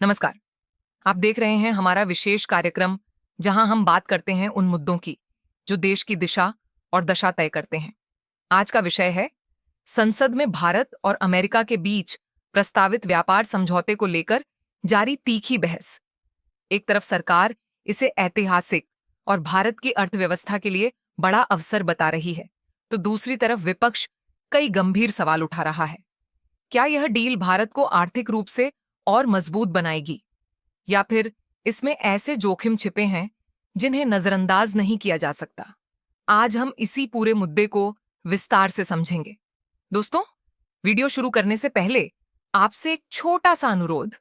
नमस्कार। आप देख रहे हैं हमारा विशेष कार्यक्रम जहां हम बात करते हैं उन मुद्दों की जो देश की दिशा और दशा तय करते हैं। आज का विषय है संसद में भारत और अमेरिका के बीच प्रस्तावित व्यापार समझौते को लेकर जारी तीखी बहस। एक तरफ सरकार इसे ऐतिहासिक और भारत की अर्थव्यवस्था के लिए बड़ा अवसर बता रही है, तो दूसरी तरफ विपक्ष कई गंभीर सवाल उठा रहा है। क्या यह डील भारत को आर्थिक रूप से और मजबूत बनाएगी, या फिर इसमें ऐसे जोखिम छिपे हैं जिन्हें नजरअंदाज नहीं किया जा सकता? आज हम इसी पूरे मुद्दे को विस्तार से समझेंगे। दोस्तों, वीडियो शुरू करने से पहले आपसे एक छोटा सा अनुरोध।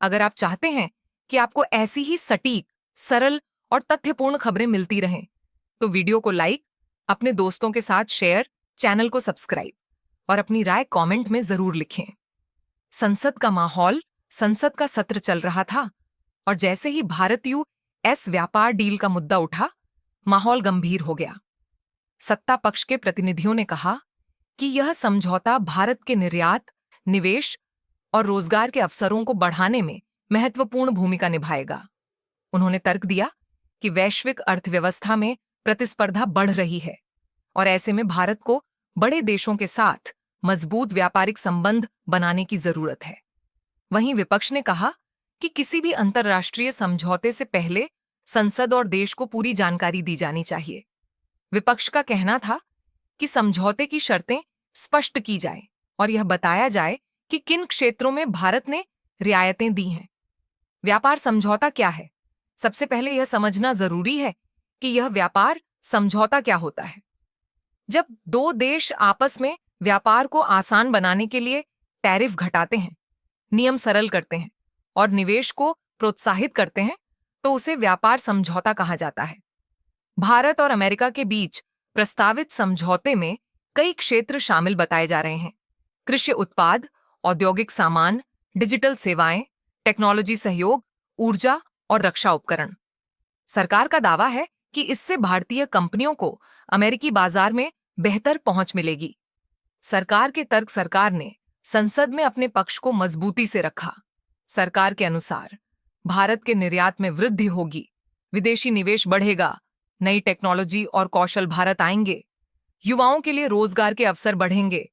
अगर आप चाहते हैं कि आपको ऐसी ही सटीक, सरल और तथ्यपूर्ण खबरें मिलती रहें, तो वीडियो को लाइक, अपने दोस्तों के साथ शेयर, चैनल को सब्सक्राइब और अपनी राय कमेंट में जरूर लिखें। संसद का सत्र चल रहा था और जैसे ही भारत यूएस व्यापार डील का मुद्दा उठा, माहौल गंभीर हो गया। सत्ता पक्ष के प्रतिनिधियों ने कहा कि यह समझौता भारत के निर्यात, निवेश और रोजगार के अवसरों को बढ़ाने में महत्वपूर्ण भूमिका निभाएगा। उन्होंने तर्क दिया कि वैश्विक अर्थव्यवस्था में प्रतिस्पर्धा बढ़ रही है और ऐसे में भारत को बड़े देशों के साथ मजबूत व्यापारिक संबंध बनाने की जरूरत है। वहीं विपक्ष ने कहा कि किसी भी अंतर्राष्ट्रीय समझौते से पहले संसद और देश को पूरी जानकारी दी जानी चाहिए। विपक्ष का कहना था कि समझौते की शर्तें स्पष्ट की जाए और यह बताया जाए कि किन क्षेत्रों में भारत ने रियायतें दी हैं। व्यापार समझौता क्या है? सबसे पहले यह समझना जरूरी है कि यह व्यापार समझौता क्या होता है। जब दो देश आपस में व्यापार को आसान बनाने के लिए टैरिफ घटाते हैं, नियम सरल करते हैं और निवेश को प्रोत्साहित करते हैं, तो उसे व्यापार समझौता कहा जाता है। भारत और अमेरिका के बीच प्रस्तावित समझौते में कई क्षेत्र शामिल बताए जा रहे हैं। कृषि उत्पाद, औद्योगिक सामान, डिजिटल सेवाएं, टेक्नोलॉजी सहयोग, ऊर्जा और रक्षा उपकरण। सरकार का दावा है कि इससे भारतीय कंपनियों को अमेरिकी बाजार में बेहतर पहुंच मिलेगी। सरकार के तर्क सरकार ने संसद में अपने पक्ष को मजबूती से रखा। सरकार के अनुसार भारत के निर्यात में वृद्धि होगी, विदेशी निवेश बढ़ेगा, नई टेक्नोलॉजी और कौशल भारत आएंगे, युवाओं के लिए रोजगार के अवसर बढ़ेंगे,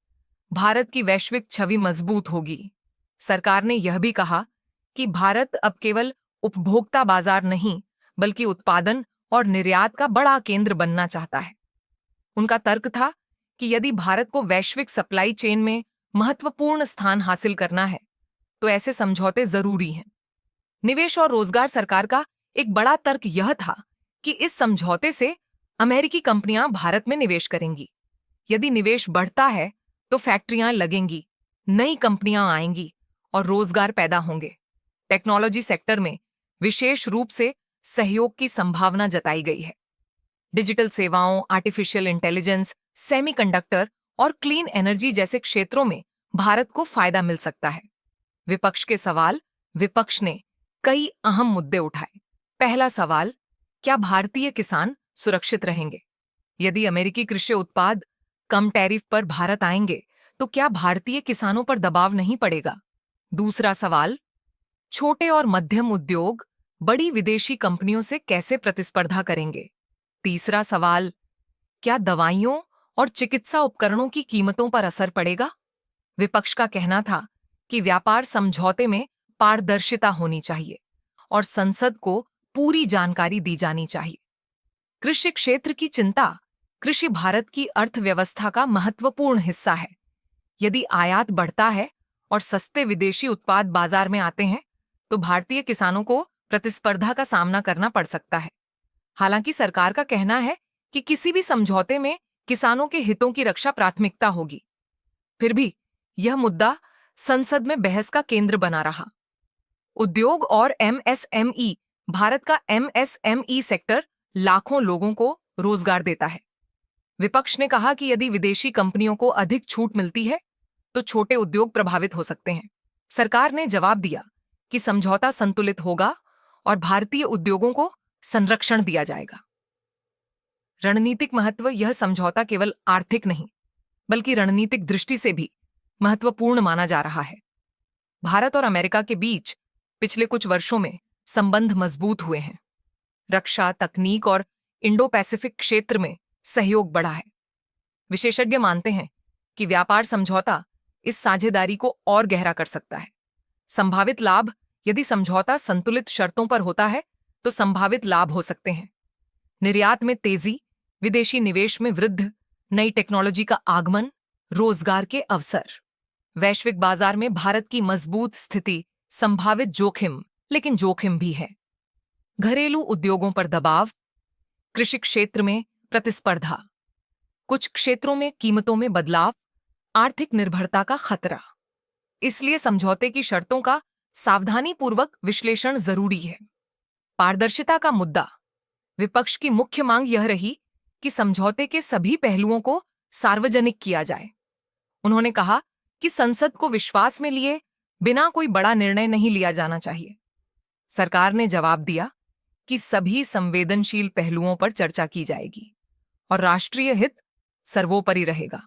भारत की वैश्विक छवि मजबूत होगी। सरकार ने यह भी कहा कि भारत अब केवल उपभोक्ता बाजार नहीं, बल्कि उत्पादन और निर्यात का बड़ा केंद्र बनना चाहता है। उनका तर्क था कि यदि भारत को वैश्विक सप्लाई चेन में महत्वपूर्ण स्थान हासिल करना है, तो ऐसे समझौते जरूरी हैं। निवेश और रोजगार। सरकार का एक बड़ा तर्क यह था कि इस समझौते से अमेरिकी कंपनियां भारत में निवेश करेंगी। यदि निवेश बढ़ता है तो फैक्ट्रियां लगेंगी, नई कंपनियां आएंगी और रोजगार पैदा होंगे। टेक्नोलॉजी सेक्टर में विशेष रूप से सहयोग की संभावना जताई गई है। डिजिटल सेवाओं, आर्टिफिशियल इंटेलिजेंस, सेमीकंडक्टर और क्लीन एनर्जी जैसे क्षेत्रों में भारत को फायदा मिल सकता है। विपक्ष के सवाल। विपक्ष ने कई अहम मुद्दे उठाए। पहला सवाल, क्या भारतीय किसान सुरक्षित रहेंगे? यदि अमेरिकी कृषि उत्पाद कम टैरिफ पर भारत आएंगे, तो क्या भारतीय किसानों पर दबाव नहीं पड़ेगा? दूसरा सवाल, छोटे और मध्यम उद्योग बड़ी विदेशी कंपनियों से कैसे प्रतिस्पर्धा करेंगे? तीसरा सवाल, क्या दवाइयों और चिकित्सा उपकरणों की कीमतों पर असर पड़ेगा? विपक्ष का कहना था कि व्यापार समझौते में पारदर्शिता होनी चाहिए और संसद को पूरी जानकारी दी जानी चाहिए। कृषि क्षेत्र की चिंता। कृषि भारत की अर्थव्यवस्था का महत्वपूर्ण हिस्सा है। यदि आयात बढ़ता है और सस्ते विदेशी उत्पाद बाजार में आते हैं, तो भारतीय किसानों को प्रतिस्पर्धा का सामना करना पड़ सकता है। हालांकि सरकार का कहना है कि किसी भी समझौते में किसानों के हितों की रक्षा प्राथमिकता होगी। फिर भी यह मुद्दा संसद में बहस का केंद्र बना रहा। उद्योग और एमएसएमई। भारत का एमएसएमई सेक्टर लाखों लोगों को रोजगार देता है। विपक्ष ने कहा कि यदि विदेशी कंपनियों को अधिक छूट मिलती है, तो छोटे उद्योग प्रभावित हो सकते हैं। सरकार ने जवाब दिया कि समझौता संतुलित होगा और भारतीय उद्योगों को संरक्षण दिया जाएगा। रणनीतिक महत्व। यह समझौता केवल आर्थिक नहीं, बल्कि रणनीतिक दृष्टि से भी महत्वपूर्ण माना जा रहा है। भारत और अमेरिका के बीच पिछले कुछ वर्षों में संबंध मजबूत हुए हैं। रक्षा, तकनीक और इंडो पैसिफिक क्षेत्र में सहयोग बढ़ा है। विशेषज्ञ मानते हैं कि व्यापार समझौता इस साझेदारी को और गहरा कर सकता है। संभावित लाभ: यदि समझौता संतुलित शर्तों पर होता है तो संभावित लाभ हो सकते हैं। निर्यात में तेजी, विदेशी निवेश में वृद्धि, नई टेक्नोलॉजी का आगमन, रोजगार के अवसर। वैश्विक बाजार में भारत की मजबूत स्थिति, संभावित जोखिम, लेकिन जोखिम भी है। घरेलू उद्योगों पर दबाव, कृषि क्षेत्र में प्रतिस्पर्धा, कुछ क्षेत्रों में कीमतों में बदलाव, आर्थिक निर्भरता का खतरा। इसलिए समझौते की शर्तों का सावधानीपूर्वक विश्लेषण जरूरी है। पारदर्शिता का मुद्दा: विपक्ष की मुख्य मांग यह रही कि समझौते के सभी पहलुओं को सार्वजनिक किया जाए। उन्होंने कहा कि संसद को विश्वास में लिए बिना कोई बड़ा निर्णय नहीं लिया जाना चाहिए। सरकार ने जवाब दिया कि सभी संवेदनशील पहलुओं पर चर्चा की जाएगी और राष्ट्रीय हित सर्वोपरि रहेगा।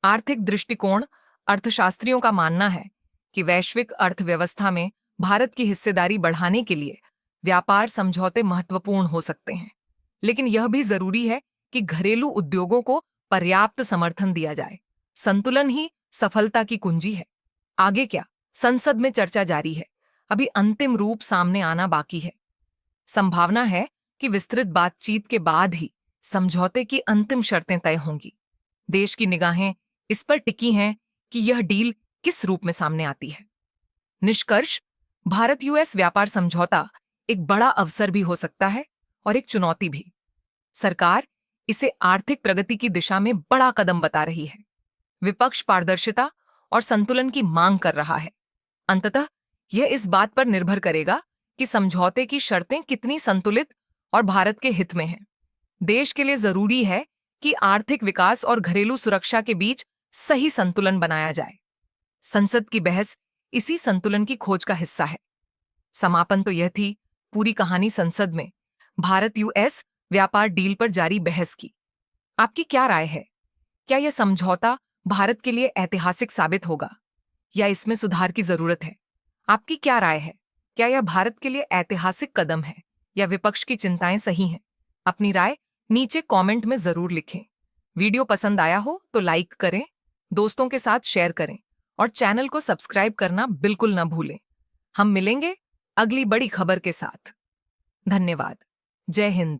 आर्थिक दृष्टिकोण: अर्थशास्त्रियों का मानना है कि वैश्विक अर्थव्यवस्था में भारत की हिस्सेदारी बढ़ाने के लिए व्यापार समझौते महत्वपूर्ण हो सकते हैं, लेकिन यह भी जरूरी है कि घरेलू उद्योगों को पर्याप्त समर्थन दिया जाए। संतुलन ही सफलता की कुंजी है। आगे क्या? संसद में चर्चा जारी है। अभी अंतिम रूप सामने आना बाकी है। संभावना है कि विस्तृत बातचीत के बाद ही समझौते की अंतिम शर्तें तय होंगी। देश की निगाहें इस पर टिकी हैं कि यह डील किस रूप में सामने आती है। निष्कर्ष: भारत यूएस व्यापार समझौता एक बड़ा अवसर भी हो सकता है और एक चुनौती भी। सरकार इसे आर्थिक प्रगति की दिशा में बड़ा कदम बता रही है। विपक्ष पारदर्शिता और संतुलन की मांग कर रहा है। अंततः यह इस बात पर निर्भर करेगा कि समझौते की शर्तें कितनी संतुलित और भारत के हित में हैं। देश के लिए जरूरी है कि आर्थिक विकास और घरेलू सुरक्षा के बीच सही संतुलन बनाया जाए। संसद की बहस इसी संतुलन की खोज का हिस्सा है। समापन तो यह थी पूरी कहानी संसद में भारत यूएस व्यापार डील पर जारी बहस की। आपकी क्या राय है? क्या यह समझौता भारत के लिए ऐतिहासिक साबित होगा या इसमें सुधार की जरूरत है? आपकी क्या राय है? क्या यह भारत के लिए ऐतिहासिक कदम है या विपक्ष की चिंताएं सही हैं? अपनी राय नीचे कमेंट में जरूर लिखें। वीडियो पसंद आया हो तो लाइक करें, दोस्तों के साथ शेयर करें और चैनल को सब्सक्राइब करना बिल्कुल न भूलें। हम मिलेंगे अगली बड़ी खबर के साथ। धन्यवाद। जय हिंद।